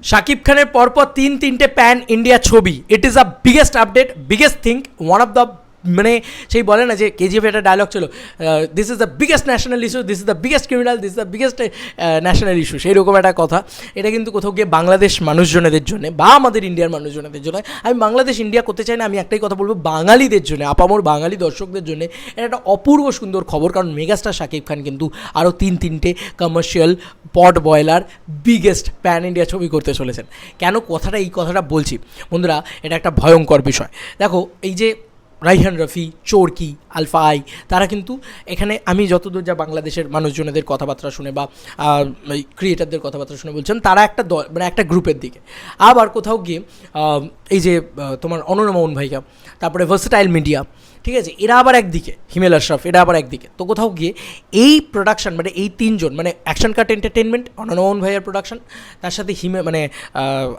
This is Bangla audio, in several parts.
শাকিব খানের পরপর তিনটে প্যান ইন্ডিয়া ছবি, it is a biggest update, biggest thing, one of the মানে সেই বলে না যে কেজিএফ একটা ডায়লগ ছিল, this is the biggest national issue, this is the biggest criminal, this is the biggest national issue, সেই রকম একটা কথা। এটা কিন্তু কোথাও গিয়ে বাংলাদেশ মানুষজনেদের জন্য বা আমাদের ইন্ডিয়ার মানুষজনেদের জন্য, আমি বাংলাদেশ ইন্ডিয়া করতে চাই না, আমি একটাই কথা বলবো, বাঙালিদের জন্য, আপামর বাঙালি দর্শকদের জন্য এটা একটা অপূর্ব সুন্দর খবর। কারণ মেগাস্টার শাকিব খান কিন্তু আরও তিনটে কমার্শিয়াল পট বয়লার বিগেস্ট প্যান ইন্ডিয়া ছবি করতে চলেছেন। কেন এই কথাটা বলছি বন্ধুরা, এটা একটা ভয়ঙ্কর বিষয়। দেখো, এই যে রাইহান রফি, চোরকি, আলফা আই, তারা কিন্তু এখানে, আমি যতদূর যা বাংলাদেশের মানুষজনেদের কথাবার্তা শুনে বা ক্রিয়েটারদের কথাবার্তা শুনে বলছেন, তারা একটা দল মানে একটা গ্রুপের দিকে। আবার কোথাও গিয়ে এই যে তোমার অনন্য মোহন ভাইয়া, তারপরে ভার্সেটাইল মিডিয়া, ঠিক আছে, এরা আবার একদিকে, হিমেল আশরাফ এরা আবার একদিকে। তো কোথাও গিয়ে এই প্রোডাকশন মানে এই তিনজন মানে অ্যাকশন কাট এন্টারটেনমেন্ট, অনন্য মোহন ভাইয়ার প্রোডাকশন, তার সাথে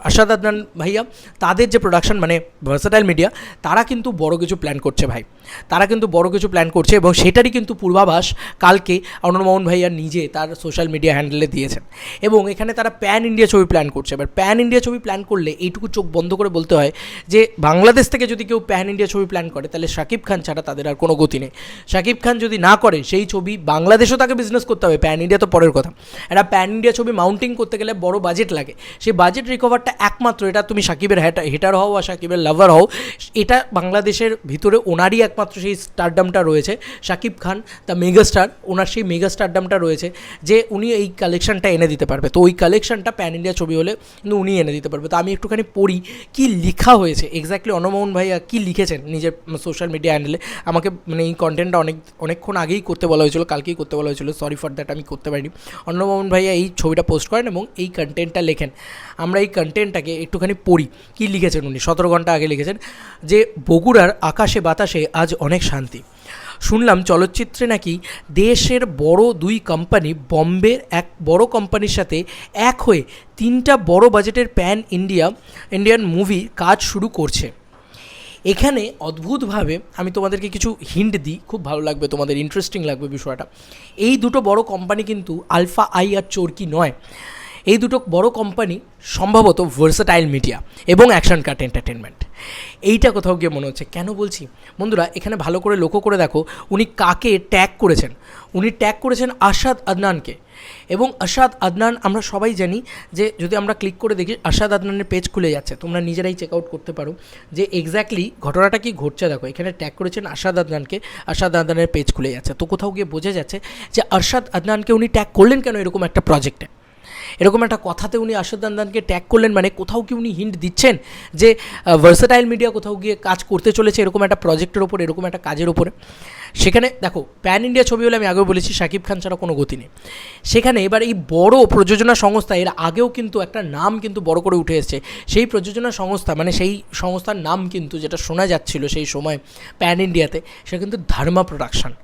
আরশাদ আদনান ভাইয়া, তাদের যে প্রোডাকশন মানে ভার্সেটাইল মিডিয়া, তারা কিন্তু বড় কিছু প্ল্যান করছে ভাই, তারা কিন্তু বড় কিছু প্ল্যান করছে। এবং সেটারই কিন্তু পূর্বাভাস কালকে অনন্য মোহন ভাইয়া নিজে তার সোশ্যাল মিডিয়া হ্যান্ডেলে দিয়েছেন। এবং এখানে তারা প্যান ইন্ডিয়া ছবি প্ল্যান করছে। এবার প্যান ইন্ডিয়া ছবি প্ল্যান করলে এইটুকু চোখ বন্ধ করে বলতে হয় যে বাংলাদেশ থেকে যদি কেউ প্যান ইন্ডিয়া ছবি প্ল্যান করে, তাহলে শাকিব খান ছাড়া তাদের আর কোনো গতি নেই। শাকিব খান যদি না করে সেই ছবি, বাংলাদেশেও তাকে বিজনেস করতে হবে, প্যান ইন্ডিয়া তো পরের কথা। একটা প্যান ইন্ডিয়া ছবি মাউন্টিং করতে গেলে বড় বাজেট লাগে। সেই বাজেট রিকভারটা একমাত্র, এটা তুমি শাকিবের হেটার হও বা শাকিবের লাভার হও, এটা বাংলাদেশের ভিতরে ওনারই একমাত্র সেই স্টারডামটা রয়েছে। শাকিব খান দ্য মেগাস্টার, ওনার সেই মেগা স্টারডামটা রয়েছে যে উনি এই কালেকশনটা এনে দিতে পারবে। তো ওই কালেকশনটা প্যান ইন্ডিয়া ছবি হলে কিন্তু উনি এনে দিতে পারবে। তো আমি একটুখানি পড়ি কী লেখা হয়েছে এক্স্যাক্টলি, অনমোহন ভাইয়া কী লিখেছেন নিজের সোশ্যাল মিডিয়া হ্যান্ডেলে। আমাকে মানে এই কন্টেন্টটা অনেকক্ষণ আগেই করতে বলা হয়েছিল, কালকেই করতে বলা হয়েছিল, সরি ফর দ্যাট আমি করতে পারিনি। অন্নমোহন ভাইয়া এই ছবিটা পোস্ট করেন এবং এই কন্টেন্টটা লেখেন। আমরা এই কন্টেন্টটাকে একটুখানি পড়ি কী লিখেছেন উনি। 17 ঘন্টা আগে লিখেছেন যে বগুড়ার আকাশে বাতাসে আজ অনেক শান্তি। শুনলাম চলচ্চিত্রে নাকি দেশের বড় 2 কোম্পানি বম্বের এক বড় কোম্পানির সাথে এক হয়ে 3টা বড় বাজেটের প্যান ইন্ডিয়ান মুভি কাজ শুরু করছে। এখানে অদ্ভুতভাবে আমি তোমাদেরকে কিছু হিন্ট দিই, খুব ভালো লাগবে তোমাদের, ইন্টারেস্টিং লাগবে বিষয়টা। এই দুটো বড় কোম্পানি কিন্তু আলফা আই আর চোরকি নয়। এই দুটো বড় কোম্পানি সম্ভবত ভার্সেটাইল মিডিয়া এবং অ্যাকশন কাট এন্টারটেনমেন্ট। এইটা কোথাও গিয়ে মনে হচ্ছে। কেন বলছি বন্ধুরা, এখানে ভালো করে লক্ষ্য করে দেখো উনি কাকে ট্যাগ করেছেন। উনি ট্যাগ করেছেন আরশাদ আদনানকে। এবং আরশাদ আদনান আমরা সবাই জানি যে, যদি আমরা ক্লিক করে দেখি আরশাদ আদনানের পেজ খুলে যাচ্ছে, তোমরা নিজেরাই চেক আউট করতে পারো যে এক্স্যাক্টলি ঘটনাটা কি ঘটছে। দেখো এখানে ট্যাগ করেছেন আরশাদ আদনানকে, আরশাদ আদনানের পেজ খুলে যাচ্ছে। তো কোথাও গিয়ে বোঝা যাচ্ছে যে আরশাদ আদনানকে উনি ট্যাগ করলেন কেন এরকম একটা প্রজেক্টে, এরকম একটা কথাতে উনি আরশাদ আদনানকে ট্যাগ করলেন, মানে কোথাও কি উনি হিন্ট দিচ্ছেন যে ভার্সেটাইল মিডিয়া কোথাও গিয়ে কাজ করতে চলেছে এরকম একটা প্রজেক্টের ওপর, এরকম একটা কাজের ওপরে। সেখানে দেখো প্যান ইন্ডিয়া ছবি হলে আমি আগেও বলেছি শাকিব খান ছাড়া কোনো গতি নেই সেখানে। এবার এই বড় প্রযোজনা সংস্থা, এর আগেও কিন্তু একটা নাম কিন্তু বড় করে উঠে এসেছে। সেই প্রযোজনা সংস্থা মানে সেই সংস্থার নাম কিন্তু যেটা শোনা যাচ্ছিল সেই সময় প্যান ইন্ডিয়াতে, সেটা কিন্তু ধর্মা প্রোডাকশন।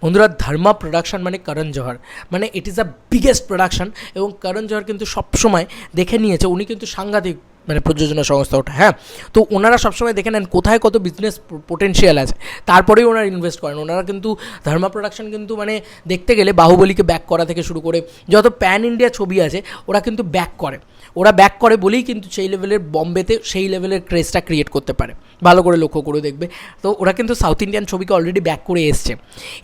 বন্ধুরা, ধর্মা প্রোডাকশন মানে করণ জোহর, মানে it is the biggest production. এবং করণ জোহর কিন্তু সবসময় দেখে নিয়েছে, উনি কিন্তু সাংঘাতিক মানে প্রযোজনা সংস্থা ওটা, হ্যাঁ। তো ওনারা সবসময় দেখে নেন কোথায় কত বিজনেস পোটেনশিয়াল আছে, তারপরেই ওনারা ইনভেস্ট করেন। ওনারা কিন্তু ধর্মা প্রোডাকশন কিন্তু মানে দেখতে গেলে বাহুবলীকে ব্যাক করা থেকে শুরু করে যত প্যান ইন্ডিয়া ছবি আছে ওরা কিন্তু ব্যাক করে। ওরা ব্যাক করে বলেই কিন্তু সেই লেভেলের বম্বেতে সেই লেভেলের ক্রেজটা ক্রিয়েট করতে পারে। ভালো করে লক্ষ্য করে দেখবে। তো ওরা কিন্তু সাউথ ইন্ডিয়ান ছবিকে অলরেডি ব্যাক করে এসছে।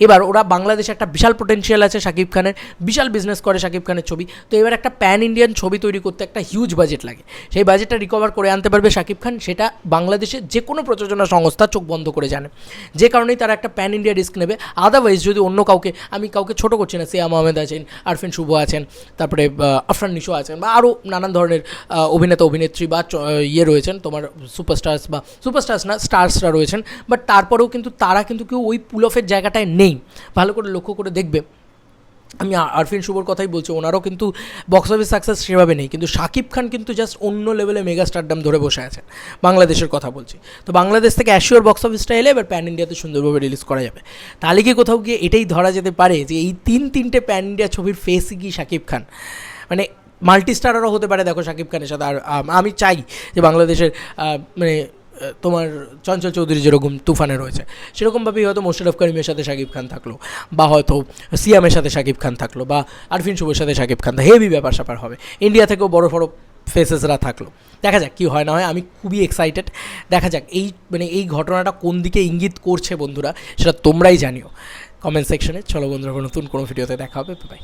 এবার ওরা বাংলাদেশে একটা বিশাল পোটেনশিয়াল আছে শাকিব খানের, বিশাল বিজনেস করে শাকিব খানের ছবি। তো এবার একটা প্যান ইন্ডিয়ান ছবি তৈরি করতে একটা হিউজ বাজেট লাগে। সেই বাজেটটা রিকভার করে আনতে পারবে শাকিব খান, সেটা বাংলাদেশে যে কোনো প্রযোজনা সংস্থা চোখ বন্ধ করে জানে। যে কারণেই তারা একটা প্যান ইন্ডিয়া রিস্ক নেবে। আদারওয়াইজ যদি অন্য কাউকে, আমি কাউকে ছোটো করছি না, সিয়াম আহমেদ আছেন, আরফিন শুভ আছেন, তারপরে আফরান নিশো আছেন, বা আরও নানান ধরনের অভিনেতা অভিনেত্রী বা রয়েছেন তোমার সুপারস্টার্স বা সুপারস্টার্স না স্টার্সরা রয়েছেন, বাট তারপরেও কিন্তু তারা কিন্তু কেউ ওই পুল অফের জায়গাটায় নেই। ভালো করে লক্ষ্য করে দেখবে, আমি আরফিন শুভর কথাই বলছি, ওনারও কিন্তু বক্স অফিস সাকসেস সেভাবে নেই, কিন্তু শাকিব খান কিন্তু জাস্ট অন্য লেভেলে মেগা স্টারডাম ধরে বসে আছেন। বাংলাদেশের কথা বলছি। তো বাংলাদেশ থেকে অ্যাশিওর বক্স অফিসটা এলে এবার প্যান ইন্ডিয়াতে সুন্দরভাবে রিলিজ করা যাবে। তাহলে কি কোথাও গিয়ে এটাই ধরা যেতে পারে যে এই তিনটে প্যান ইন্ডিয়া ছবির ফেসই কি শাকিব খান, মানে মাল্টি স্টারারও হতে পারে। দেখো শাকিব খানের সাথে আর আমি চাই যে বাংলাদেশের মানে তোমার চঞ্চল চৌধুরী যেরকম তুফানে রয়েছে, সেরকমভাবেই হয়তো মোশাররফ করিমের সাথে শাকিব খান থাকলো, বা হয়তো সিয়ামের সাথে শাকিব খান থাকলো, বা আরফিন শুভের সাথে শাকিব খান, হেভি ব্যাপার স্যাপার হবে। ইন্ডিয়া থেকেও বড় ফেসেসরা থাকলো। দেখা যাক কী হয় না হয়, আমি খুবই এক্সাইটেড। দেখা যাক এই ঘটনাটা কোন দিকে ইঙ্গিত করছে বন্ধুরা, সেটা তোমরাই জানিও কমেন্ট সেকশনে। চলো বন্ধুরা, নতুন কোনো ভিডিওতে দেখা হবে, বাই।